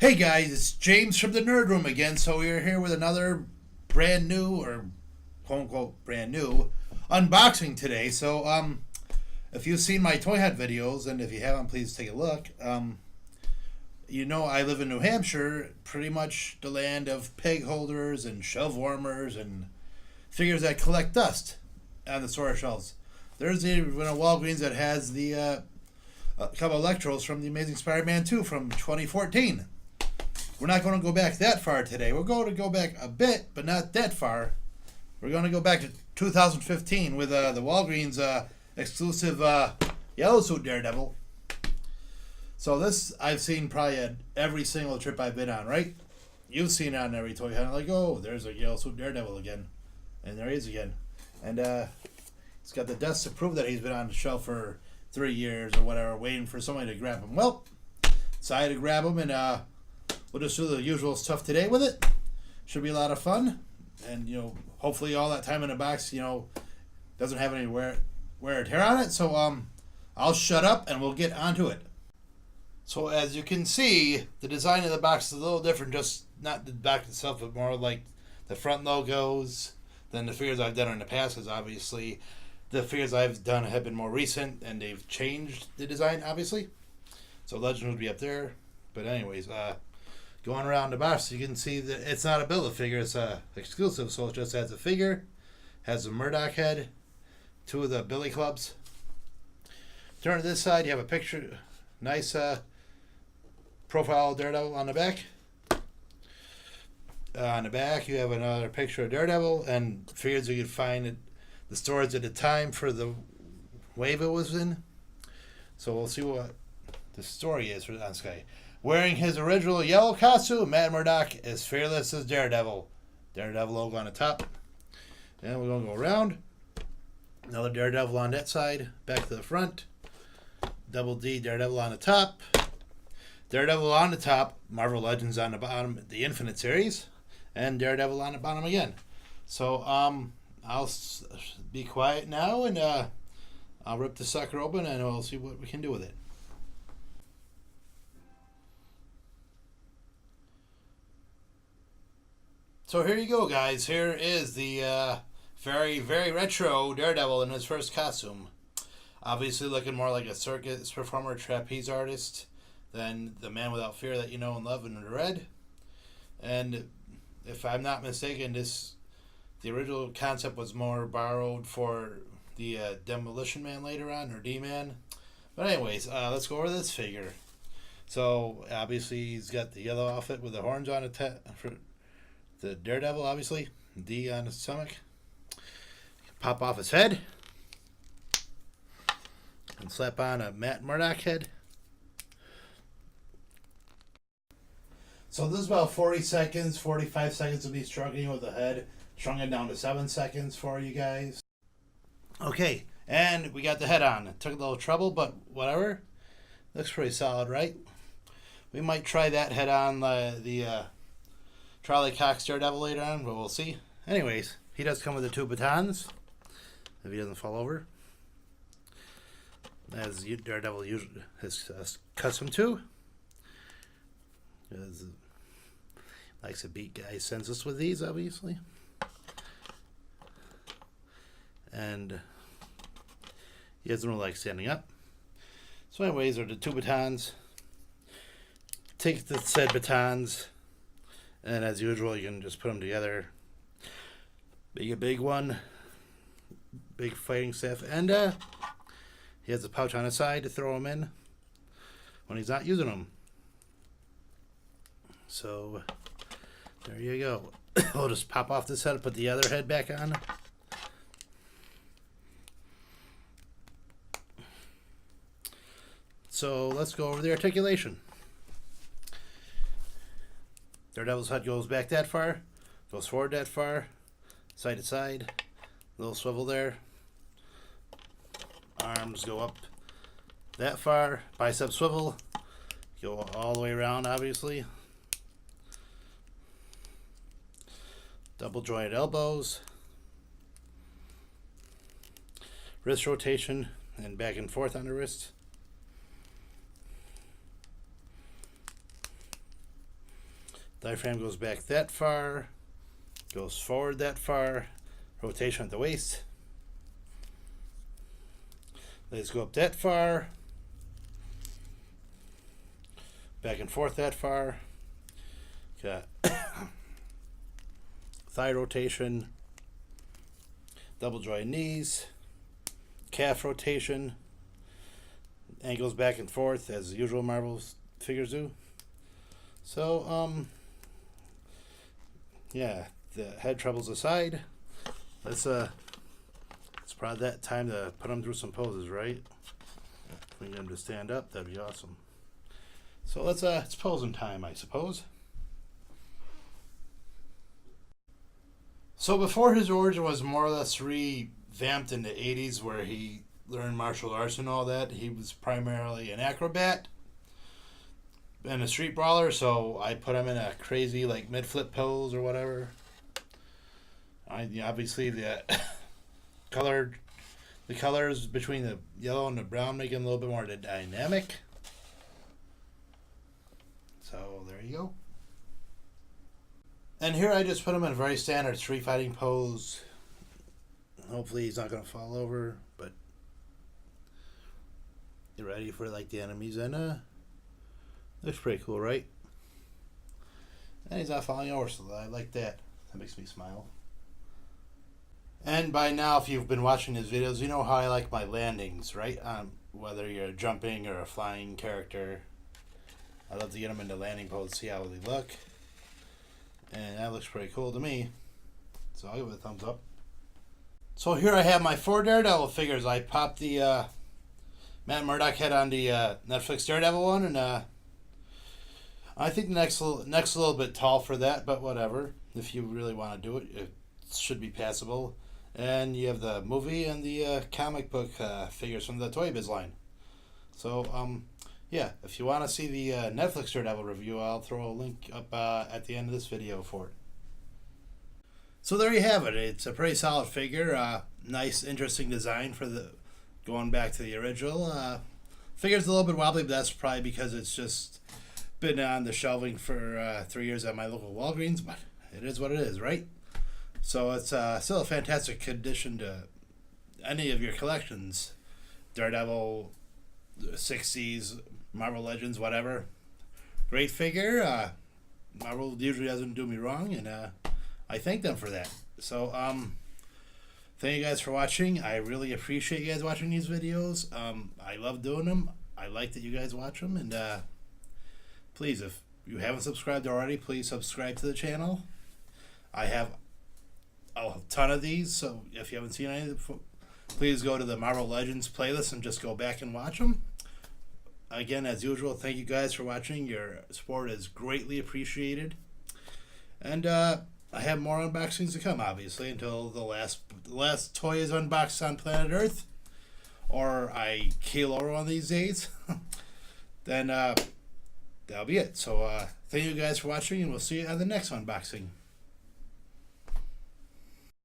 Hey guys, it's James from the Nerd Room again. So we're here with another brand new, or quote unquote brand new, unboxing today. So if you've seen my Toy Hut videos, and if you haven't, please take a look. You know I live in New Hampshire, pretty much the land of peg holders and shelf warmers and figures that collect dust on the store shelves. There's even a Walgreens that has the a couple of Electros from the Amazing Spider-Man 2 from 2014. We're not going to go back that far today. We're going to go back a bit, but not that far. We're going to go back to 2015 with the Walgreens exclusive Yellow Suit Daredevil. So this I've seen probably at every single trip I've been on, right? You've seen it on every toy hunt. Like, oh, there's a Yellow Suit Daredevil again. And there he is again. And he's got the dust to prove that he's been on the shelf for 3 years or whatever, waiting for somebody to grab him. Well, decided to grab him, and we'll just do the usual stuff today with it. Should be a lot of fun. And, you know, hopefully all that time in the box, you know, doesn't have any wear and tear on it. So I'll shut up and we'll get onto it. So as you can see, the design of the box is a little different. Just not the back itself, but more like the front logos than the figures I've done in the past, because obviously the figures I've done have been more recent and they've changed the design, obviously. So Legend would be up there. But anyways, going around the box, you can see that it's not a Build-A-Figure, it's exclusive, so it just has a figure, has a Murdoch head, 2 of the Billy Clubs. Turn to this side, you have a picture, nice profile Daredevil on the back. On the back, you have another picture of Daredevil, and figures you could find at the stores at the time for the wave it was in. So we'll see what the story is for this guy. Wearing his original yellow costume, Matt Murdock is fearless as Daredevil. Daredevil logo on the top. And we're going to go around. Another Daredevil on that side. Back to the front. Double D Daredevil on the top. Daredevil on the top. Marvel Legends on the bottom. The Infinite Series. And Daredevil on the bottom again. So I'll be quiet now, and I'll rip the sucker open and we'll see what we can do with it. So here you go, guys. Here is the very, very retro Daredevil in his first costume. Obviously looking more like a circus performer, trapeze artist than the Man Without Fear that you know and love in Red. And if I'm not mistaken, the original concept was more borrowed for the Demolition Man later on, or D-Man. But anyways, let's go over this figure. So obviously he's got the yellow outfit with the horns on it for the Daredevil, obviously. D on his stomach. Pop off his head. And slap on a Matt Murdock head. So this is about 40 seconds, 45 seconds of me struggling with the head. Shrunk it down to 7 seconds for you guys. Okay, and we got the head on. It took a little trouble, but whatever. Looks pretty solid, right? We might try that head on the Charlie Cox Daredevil later on, but we'll see. Anyways, he does come with the 2 batons, if he doesn't fall over, as Daredevil usually is accustomed to. Likes to beat guys senseless with these, obviously. And he doesn't really like standing up. So anyways, are the 2 batons. Take the said batons, and as usual, you can just put them together. Make a big one. Big fighting staff. And he has a pouch on his side to throw them in when he's not using them. So there you go. We'll just pop off this head and put the other head back on. So let's go over the articulation. Daredevil's head goes back that far, goes forward that far, side to side, little swivel there. Arms go up that far, bicep swivel, go all the way around, obviously. Double jointed elbows, wrist rotation, and back and forth on the wrist. Diaphragm goes back that far, goes forward that far, rotation at the waist. Legs go up that far, back and forth that far. Got thigh rotation, double joint knees, calf rotation, ankles back and forth as the usual Marvel figures do. So, yeah, the head troubles aside, it's probably that time to put them through some poses, right? If we can get them to stand up, that'd be awesome. So it's posing time, I suppose. So before his origin was more or less revamped in the 80s, where he learned martial arts and all that, he was primarily an acrobat and a street brawler, so I put him in a crazy like mid-flip pose or whatever. Obviously the colors between the yellow and the brown make him a little bit more dynamic. So there you go. And here I just put him in a very standard street fighting pose. Hopefully he's not going to fall over, but get ready for like the enemies, and looks pretty cool, right? And he's not falling over, so I like that. That makes me smile. And by now, if you've been watching his videos, you know how I like my landings, right? Whether you're jumping or a flying character, I love to get them into landing pose, see how they look. And that looks pretty cool to me, so I'll give it a thumbs up. So here I have my 4 Daredevil figures. I popped the Matt Murdock head on the Netflix Daredevil one, and I think the neck's a little bit tall for that, but whatever. If you really want to do it, it should be passable. And you have the movie and the comic book figures from the Toy Biz line. So, yeah, if you want to see the Netflix Daredevil review, I'll throw a link up at the end of this video for it. So there you have it. It's a pretty solid figure. Nice, interesting design for the going back to the original. Figure's a little bit wobbly, but that's probably because it's just been on the shelving for 3 years at my local Walgreens, but it is what it is, right? So it's still a fantastic addition to any of your collections. Daredevil, 60s, Marvel Legends, whatever. Great figure. Marvel usually doesn't do me wrong, and I thank them for that. So, thank you guys for watching. I really appreciate you guys watching these videos. I love doing them. I like that you guys watch them, and please, if you haven't subscribed already, please subscribe to the channel. I have a ton of these, so if you haven't seen any of them, please go to the Marvel Legends playlist and just go back and watch them. Again, as usual, thank you guys for watching. Your support is greatly appreciated. And I have more unboxings to come, obviously, until the last toy is unboxed on planet Earth, or I keel over one of these days. Then that'll be it. So thank you guys for watching, and we'll see you on the next unboxing.